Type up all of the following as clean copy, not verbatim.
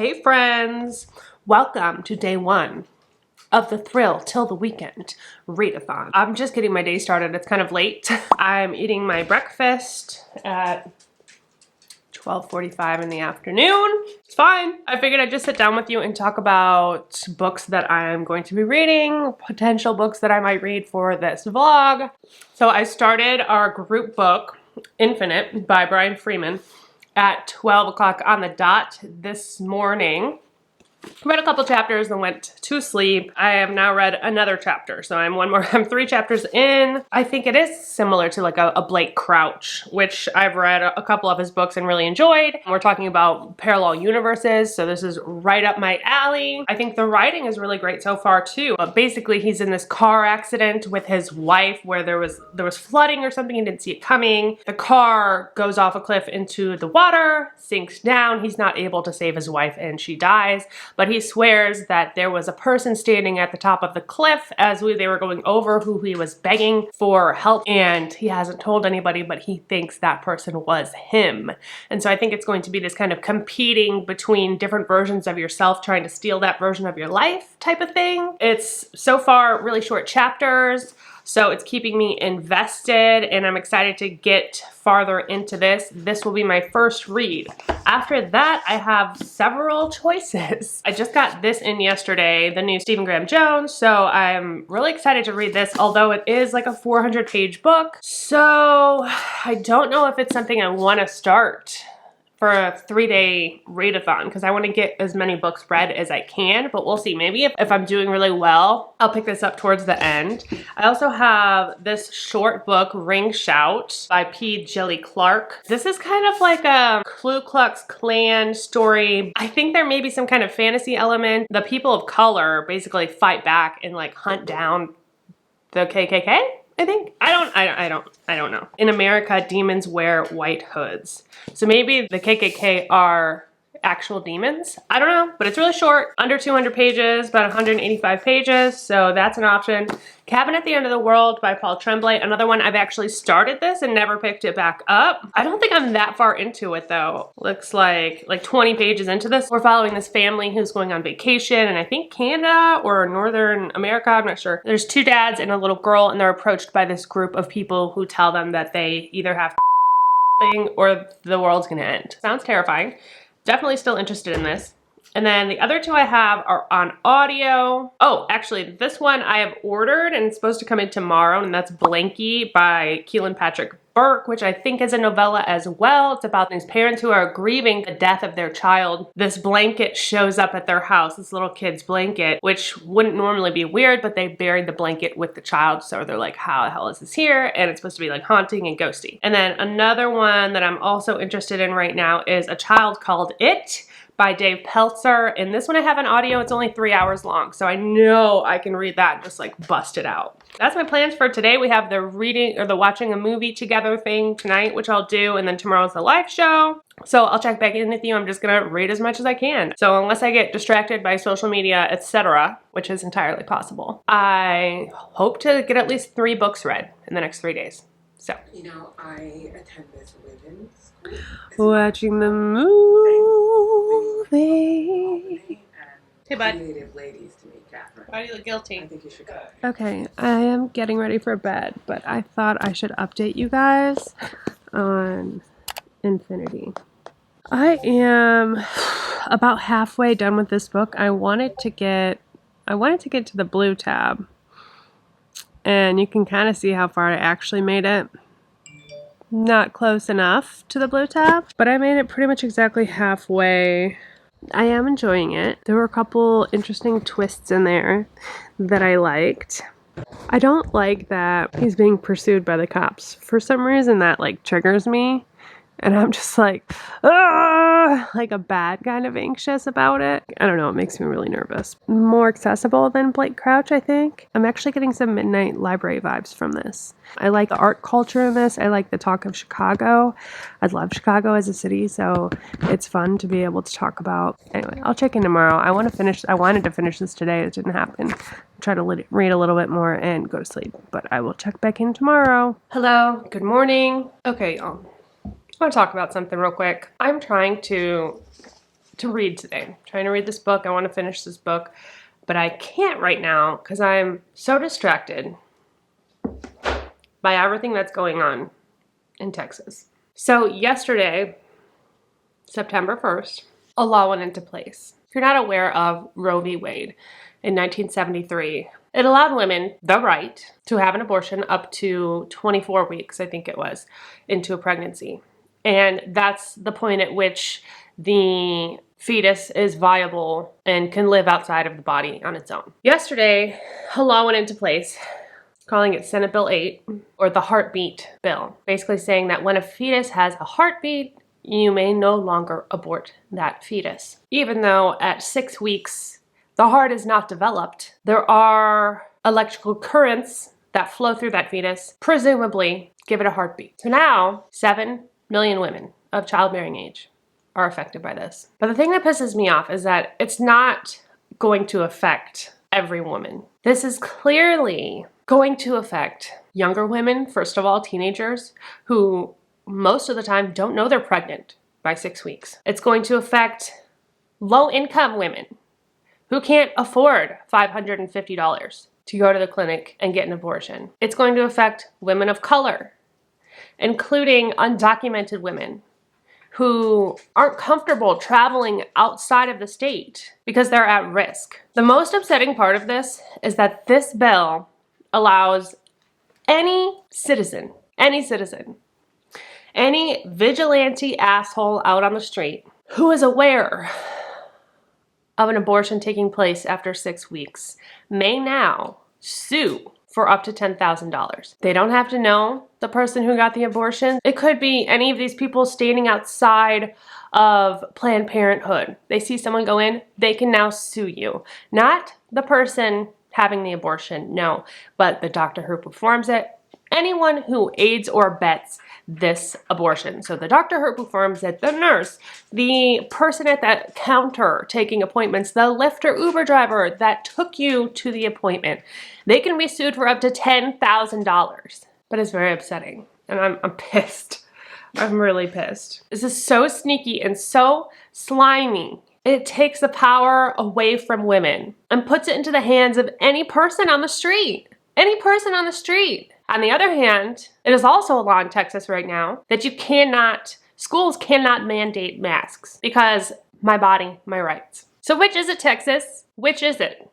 Hey friends, welcome to day one of the Till the Weekend Readathon. I'm just getting my day started. It's kind of late. I'm eating my breakfast at 12:45 in the afternoon. It's fine. I figured I'd just sit down with you and talk about books that I'm going to be reading, potential books that I might read for this vlog. So I started our group book, Infinite, by Freeman, at 12 o'clock on the dot this morning. Read a couple chapters and went to sleep. I have now read another chapter, so I'm 3 chapters in. I think it is similar to like a Blake Crouch, which I've read a couple of his books and really enjoyed. We're talking about parallel universes, so this is right up my alley. I think the writing is really great so far too. But basically, he's in this car accident with his wife where there was flooding or something. He didn't see it coming. The car goes off a cliff into the water, sinks down. He's not able to save his wife and she dies. But he swears that there was a person standing at the top of the cliff as they were going over who he was begging for help, and he hasn't told anybody, but he thinks that person was him. And so I think it's going to be this kind of competing between different versions of yourself trying to steal that version of your life type of thing. It's so far really short chapters, so it's keeping me invested and I'm excited to get farther into this. This will be my first read. After that, I have several choices. I just got this in yesterday, the new Stephen Graham Jones, so I'm really excited to read this, although it is like a 400-page book. So I don't know if it's something I want to start for a 3-day readathon because I want to get as many books read as I can, but we'll see. Maybe if I'm doing really well, I'll pick this up towards the end. I also have this short book, Ring Shout by P. Djeli Clark. This is kind of like a Ku Klux Klan story. I think there may be some kind of fantasy element. The people of color basically fight back and like hunt down the KKK. I think. I don't know. In America, demons wear white hoods. So maybe the KKK are actual demons. I don't know, but it's really short, under 200 pages, about 185 pages, so that's an option. Cabin at the End of the World by Paul Tremblay, another one. I've actually started this and never picked it back up. I don't think I'm that far into it though. Looks like 20 pages into this. We're following this family who's going on vacation in I think Canada or Northern America, I'm not sure. There's 2 dads and a little girl and they're approached by this group of people who tell them that they either have thing or the world's gonna end. Sounds terrifying. Definitely still interested in this. And then the other 2 I have are on audio. Oh, actually, this one I have ordered and it's supposed to come in tomorrow, and that's Blanky by Kealan Burke, which I think is a novella as well. It's about these parents who are grieving the death of their child. This blanket shows up at their house, this little kid's blanket, which wouldn't normally be weird, but they buried the blanket with the child, so they're like, how the hell is this here? And it's supposed to be like haunting and ghosty. And then another one that I'm also interested in right now is A Child Called It by Dave Pelzer, and this one I have an audio. It's only 3 hours long, so I know I can read that and just like bust it out. That's my plans for today. We have the reading or the watching a movie together thing tonight, which I'll do, and then tomorrow's the live show. So I'll check back in with you. I'm just gonna read as much as I can. So unless I get distracted by social media, etc., which is entirely possible, I hope to get at least 3 books read in the next 3 days. So, you know, I attend this women's school. Watching the movie. Hey, bud. Creative ladies to meet Catherine. Why do you look guilty? I think you should go. Okay, I am getting ready for bed, but I thought I should update you guys on Infinity. I am about halfway done with this book. I wanted to get to the blue tab, and you can kind of see how far I actually made it. Not close enough to the blue tab, but I made it pretty much exactly halfway. I am enjoying it. There were a couple interesting twists in there that I liked. I don't like that he's being pursued by the cops. For some reason that like triggers me. And I'm just like, like a bad kind of anxious about it. I don't know, it makes me really nervous. More accessible than Blake Crouch, I think. I'm actually getting some Midnight Library vibes from this. I like the art culture in this. I like the talk of Chicago. I love Chicago as a city, so it's fun to be able to talk about. Anyway, I'll check in tomorrow. I wanted to finish this today. It didn't happen. Try to read a little bit more and go to sleep, but I will check back in tomorrow. Hello, good morning. Okay, y'all. I want to talk about something real quick. I'm trying to to read today. I'm trying to read this book. I want to finish this book, but I can't right now because I'm so distracted by everything that's going on in Texas. So yesterday, September 1st, a law went into place. If you're not aware of Roe v. Wade in 1973, it allowed women the right to have an abortion up to 24 weeks, I think it was, into a pregnancy. And that's the point at which the fetus is viable and can live outside of the body on its own. Yesterday, a law went into place calling it Senate Bill 8, or the heartbeat bill, basically saying that when a fetus has a heartbeat, you may no longer abort that fetus. Even though at 6 weeks, the heart is not developed, there are electrical currents that flow through that fetus, presumably give it a heartbeat. So now, 7 million women of childbearing age are affected by this. But the thing that pisses me off is that it's not going to affect every woman. This is clearly going to affect younger women, first of all, teenagers, who most of the time don't know they're pregnant by 6 weeks. It's going to affect low-income women who can't afford $550 to go to the clinic and get an abortion. It's going to affect women of color, including undocumented women who aren't comfortable traveling outside of the state because they're at risk. The most upsetting part of this is that this bill allows any citizen, any vigilante asshole out on the street who is aware of an abortion taking place after 6 weeks may now sue for up to $10,000. They don't have to know the person who got the abortion. It could be any of these people standing outside of Planned Parenthood. They see someone go in, they can now sue you. Not the person having the abortion, no, but the doctor who performs it, anyone who aids or abets this abortion. So the doctor who performs it, the nurse, the person at that counter taking appointments, the Lyft or Uber driver that took you to the appointment, they can be sued for up to $10,000. But it's very upsetting, and I'm pissed. I'm really pissed. This is so sneaky and so slimy. It takes the power away from women and puts it into the hands of any person on the street. Any person on the street. On the other hand, it is also a law in Texas right now that schools cannot mandate masks because my body, my rights. So which is it, Texas? Which is it?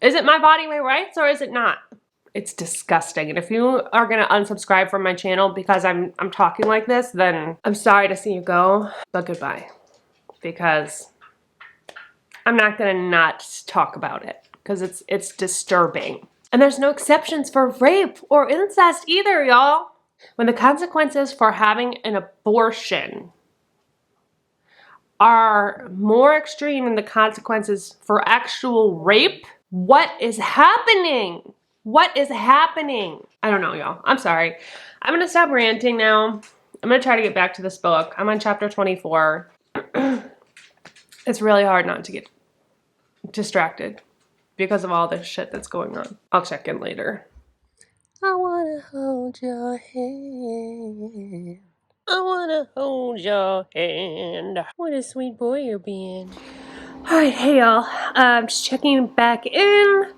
Is it my body, my rights, or is it not? It's disgusting. And if you are gonna unsubscribe from my channel because I'm talking like this, then I'm sorry to see you go, but goodbye. Because I'm not gonna not talk about it because it's disturbing. And there's no exceptions for rape or incest either, y'all. When the consequences for having an abortion are more extreme than the consequences for actual rape, what is happening? What is happening? I don't know, y'all. I'm sorry. I'm gonna stop ranting now. I'm gonna try to get back to this book. I'm on chapter 24. It's really hard not to get distracted because of all this shit that's going on. I'll check in later. I wanna hold your hand. I wanna hold your hand. What a sweet boy you're being. Alright, hey y'all. Just checking back in.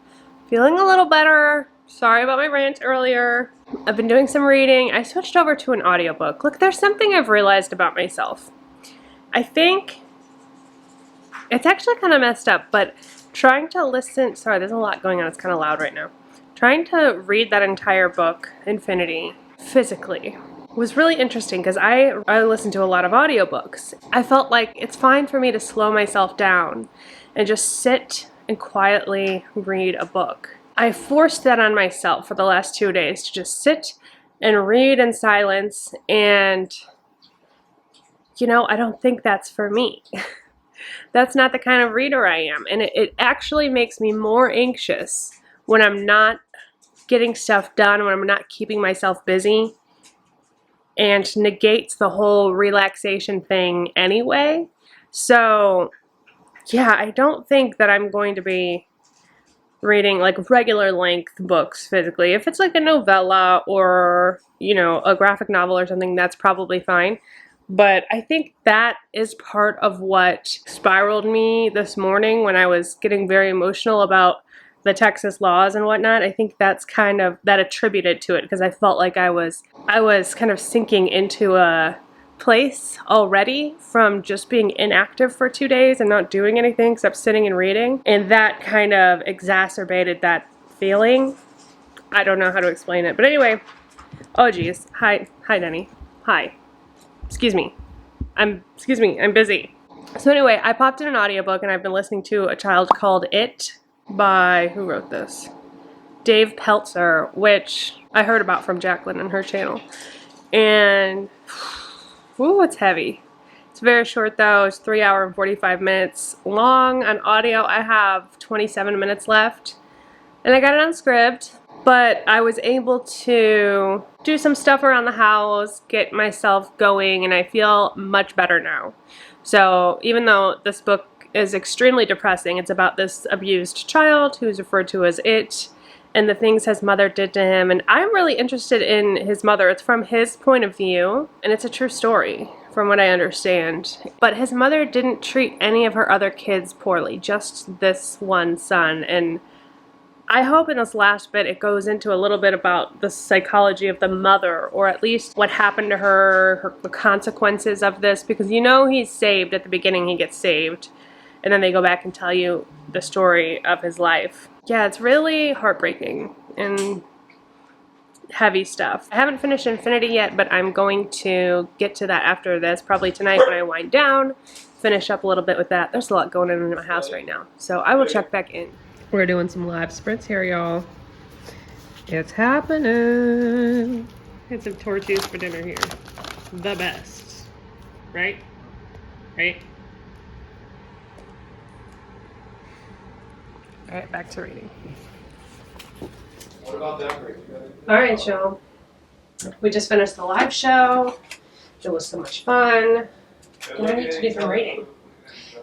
Feeling a little better. Sorry about my rant earlier. I've been doing some reading. I switched over to an audiobook. Look, there's something I've realized about myself. I think it's actually kind of messed up, but trying to listen, sorry, there's a lot going on, it's kind of loud right now. Trying to read that entire book, Infinity, physically was really interesting because I listen to a lot of audiobooks. I felt like it's fine for me to slow myself down and just sit and quietly read a book. I forced that on myself for the last 2 days to just sit and read in silence, and you know, I don't think that's for me. That's not the kind of reader I am, and it actually makes me more anxious when I'm not getting stuff done, when I'm not keeping myself busy, and negates the whole relaxation thing anyway. So yeah, I don't think that I'm going to be reading like regular length books physically. If it's like a novella or, you know, a graphic novel or something, that's probably fine. But I think that is part of what spiraled me this morning when I was getting very emotional about the Texas laws and whatnot. I think that's kind of, that attributed to it, because I felt like I was kind of sinking into a place already from just being inactive for 2 days and not doing anything except sitting and reading. And that kind of exacerbated that feeling. I don't know how to explain it. But anyway, oh geez. Hi, Denny. Hi. Excuse me, I'm busy. So anyway, I popped in an audiobook and I've been listening to A Child Called It by, who wrote this? Dave Pelzer, which I heard about from Jacqueline and her channel. And, ooh, it's heavy. It's very short though. It's 3 hours and 45 minutes long. On audio, I have 27 minutes left. And I got it on script. But I was able to do some stuff around the house, get myself going, and I feel much better now. So even though this book is extremely depressing, it's about this abused child who's referred to as It, and the things his mother did to him. And I'm really interested in his mother. It's from his point of view, and it's a true story from what I understand. But his mother didn't treat any of her other kids poorly, just this one son. And I hope in this last bit it goes into a little bit about the psychology of the mother, or at least what happened to her, the consequences of this, because you know he's saved at the beginning, he gets saved, and then they go back and tell you the story of his life. Yeah, it's really heartbreaking and heavy stuff. I haven't finished Infinity yet, but I'm going to get to that after this, probably tonight when I wind down, finish up a little bit with that. There's a lot going on in my house right now, so I will check back in. We're doing some live sprints here, y'all. It's happening. Had some tortillas for dinner here. The best. Right? Right? Alright, back to reading. What about that break? Alright, y'all. We just finished the live show. It was so much fun. And I need to do some reading.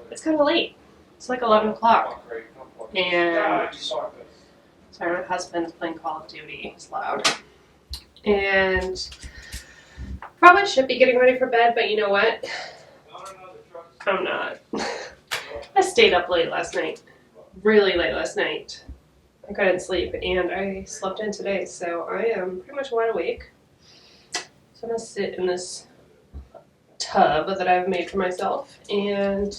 It's kind of late. It's like 11 o'clock. And sorry, my husband's playing Call of Duty. It's loud. And probably should be getting ready for bed, but you know what? I'm not. I stayed up late last night. Really late last night. I couldn't sleep, and I slept in today, so I am pretty much wide awake. So I'm going to sit in this tub that I've made for myself and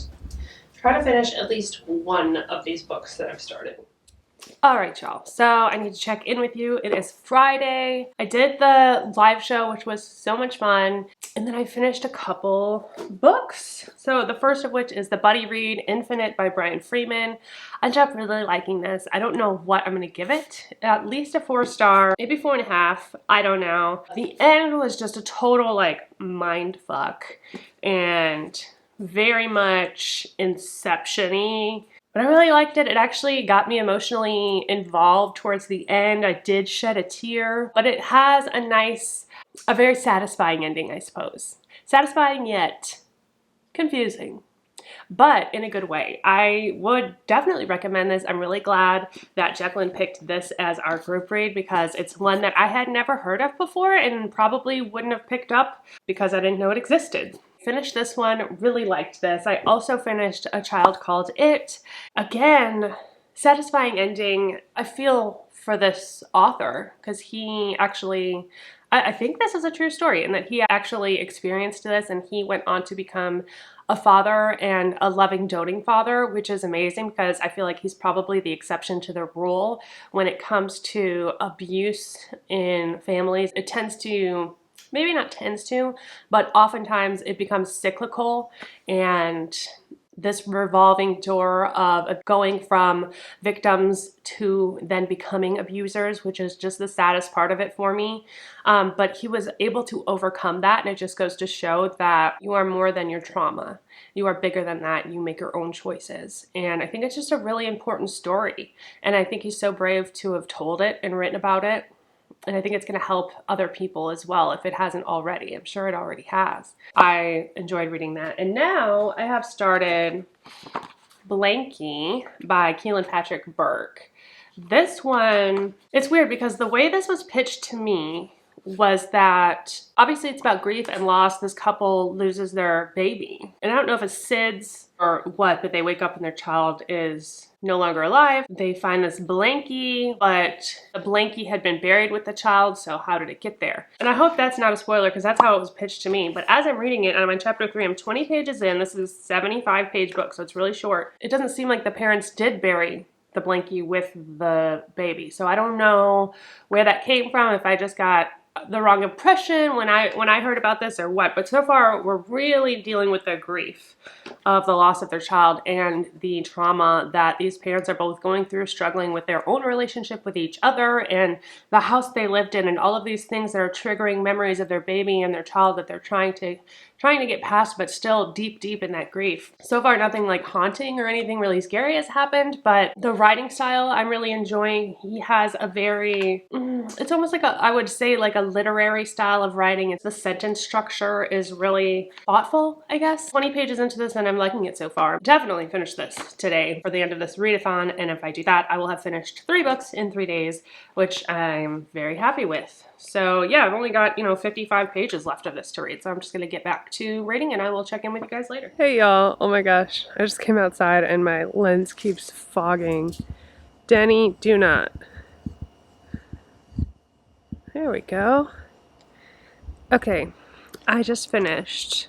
try to finish at least one of these books that I've started. Alright, y'all, so I need to check in with you. It is Friday. I did the live show, which was so much fun, and then I finished a couple books. So the first of which is the buddy read Infinite by Freeman. I ended up really liking this. I don't know what I'm going to give it. At least a 4-star, maybe 4.5. I don't know. The end was just a total like mind fuck and very much Inception-y. But I really liked it. It actually got me emotionally involved towards the end. I did shed a tear, but it has a very satisfying ending, I suppose. Satisfying yet confusing, but in a good way. I would definitely recommend this. I'm really glad that Jacqueline picked this as our group read because it's one that I had never heard of before and probably wouldn't have picked up because I didn't know it existed. Finished this one, really liked this. I also finished A Child Called It. Again, satisfying ending. I feel for this author because he actually, I think this is a true story and that he actually experienced this and he went on to become a father and a loving, doting father, which is amazing because I feel like he's probably the exception to the rule when it comes to abuse in families. It tends to, maybe not tends to, but oftentimes it becomes cyclical, and this revolving door of going from victims to then becoming abusers, which is just the saddest part of it for me. But he was able to overcome that, and it just goes to show that you are more than your trauma. You are bigger than that. You make your own choices. And I think it's just a really important story. And I think he's so brave to have told it and written about it. And I think it's going to help other people as well if it hasn't already. I'm sure it already has. I enjoyed reading that. And now I have started Blanky by Kealan Burke. This one, it's weird because the way this was pitched to me was that obviously it's about grief and loss. This couple loses their baby. And I don't know if it's SIDS or what, but they wake up and their child is no longer alive. They find this Blanky, but the Blanky had been buried with the child, so how did it get there? And I hope that's not a spoiler because that's how it was pitched to me. But as I'm reading it, I'm on chapter 3, I'm 20 pages in. This is a 75-page book, so it's really short. It doesn't seem like the parents did bury the Blanky with the baby. So I don't know where that came from, if I just got the wrong impression when I heard about this or what. But so far, we're really dealing with the grief of the loss of their child and the trauma that these parents are both going through, struggling with their own relationship with each other and the house they lived in and all of these things that are triggering memories of their baby and their child that they're trying to get past, but still deep in that grief. So far, nothing like haunting or anything really scary has happened, but the writing style I'm really enjoying. He has a very, it's almost like I would say like a literary style of writing. It's the sentence structure is really thoughtful, I guess. 20 pages into this and I'm liking it so far. Definitely finish this today for the end of this readathon, and if I do that, I will have finished 3 books in 3 days, which I'm very happy with. So yeah, I've only got, 55 pages left of this to read, so I'm just gonna get back to reading and I will check in with you guys later. Hey y'all, oh my gosh, I just came outside and my lens keeps fogging. Denny, do not. There we go. Okay, I just finished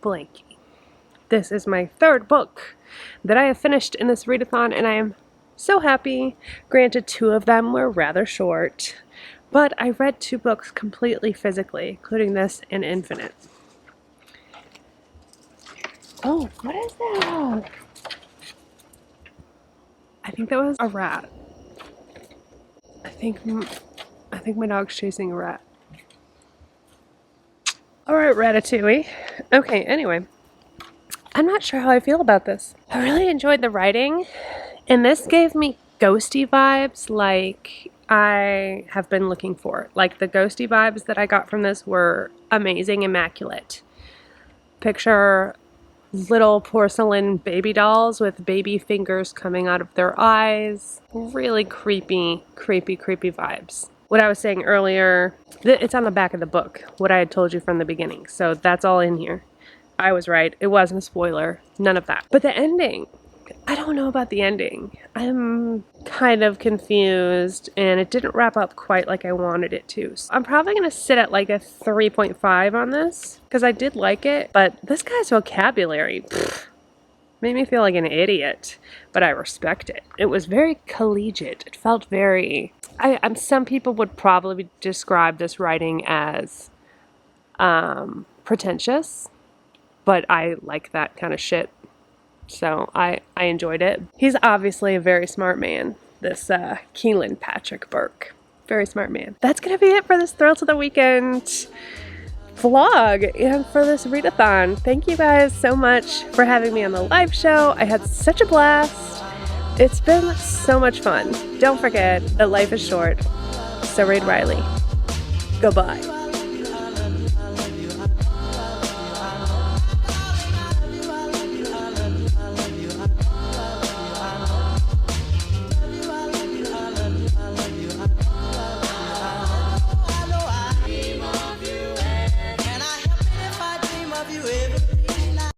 Blanky. This is my 3rd book that I have finished in this readathon, and I am so happy. Granted, 2 of them were rather short, but I read 2 books completely physically, including this and Infinite. Oh, what is that? I think that was a rat. I think my dog's chasing a rat. Alright, Ratatouille. Okay, anyway. I'm not sure how I feel about this. I really enjoyed the writing, and this gave me ghosty vibes like I have been looking for. Like the ghosty vibes that I got from this were amazing, immaculate. Picture little porcelain baby dolls with baby fingers coming out of their eyes. Really creepy vibes. What I was saying earlier, it's on the back of the book, what I had told you from the beginning. So that's all in here. I was right. It wasn't a spoiler. None of that. But the ending, I don't know about the ending. I'm kind of confused, and it didn't wrap up quite like I wanted it to. So I'm probably going to sit at like a 3.5 on this, because I did like it, but this guy's vocabulary made me feel like an idiot, but I respect it. It was very collegiate. It felt very... some people would probably describe this writing as pretentious, but I like that kind of shit. So I enjoyed it. He's obviously a very smart man, this Kealan Patrick Burke. Very smart man. That's going to be it for this Thrill to the Weekend vlog and for this readathon. Thank you guys so much for having me on the live show. I had such a blast. It's been so much fun. Don't forget that life is short. So read Riley. Goodbye.